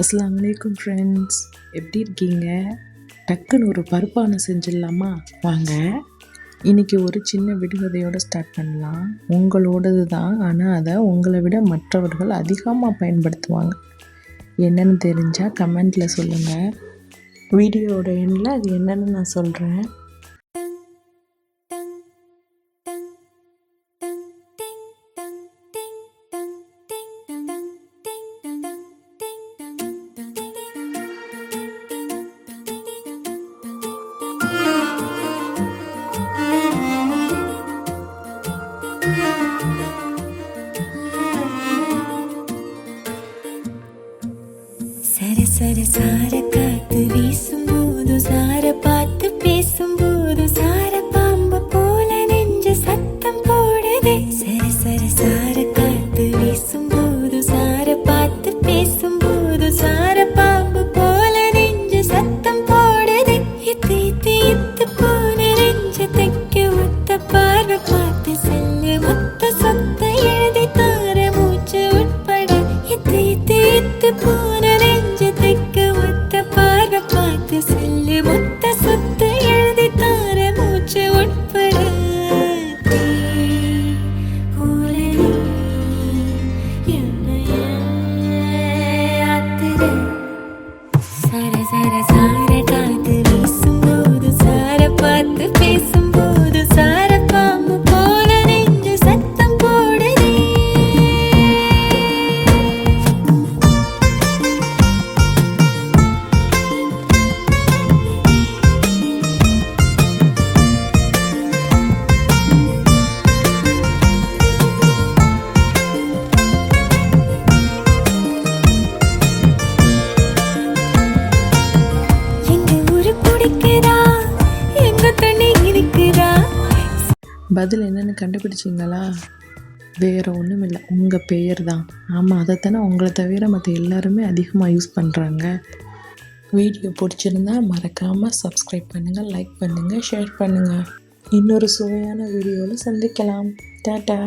அஸ்ஸலாமு அலைக்கும் ஃப்ரெண்ட்ஸ், எப்படி இருக்கீங்க? டக்குன்னு ஒரு பருப்பானை செஞ்சிடலாமா? வாங்க, இன்றைக்கி ஒரு சின்ன விடுகதையோடு ஸ்டார்ட் பண்ணலாம். உங்களோடது தான், ஆனால் அதை உங்களை விட மற்றவர்கள் அதிகமாக பயன்படுத்துவாங்க. என்னென்னு தெரிஞ்சால் கமெண்டில் சொல்லுங்கள். வீடியோவோட எண்ணில் அது என்னென்னு நான் சொல்கிறேன். சர சர சார காத்து வீசும்போது சார பார்த்து பேசும்போது சார பாம்பு போல நெஞ்ச சத்தம் போடுதே. சர சர சார காத்து வீசும்போது சார பார்த்து பேசும்போது சார பாம்பு போல நெஞ்ச சத்தம் போடுதே. இத்து இத்து இத்து போன நெஞ்ச தைக்க ஒத்த பார்வை பார்த்து செல்லு மொத்த சொத்த எழுதி தார மூச்சு உட்பட. இத்து இத்து இத்து போன செல்லு மொத்த சொத்து எழுதி தார மூச்சு உட்பட. சர சர சார காத்து வீசும்போது சார பார்த்து பேசும்போது சார பாம்பு போல நெஞ்சு சத்தம் போடுதே. பதில் என்னென்னு கண்டுபிடிச்சிங்களா? வேறு ஒன்றும் இல்லை, உங்கள் பெயர் தான். ஆமாம், அதைத்தானே உங்களை தவிர மற்ற எல்லாருமே அதிகமாக யூஸ் பண்ணுறாங்க. வீடியோ பிடிச்சிருந்தா மறக்காமல் சப்ஸ்கிரைப் பண்ணுங்கள், லைக் பண்ணுங்கள், ஷேர் பண்ணுங்கள். இன்னொரு சுவையான வீடியோவில் சந்திக்கலாம். டாடா.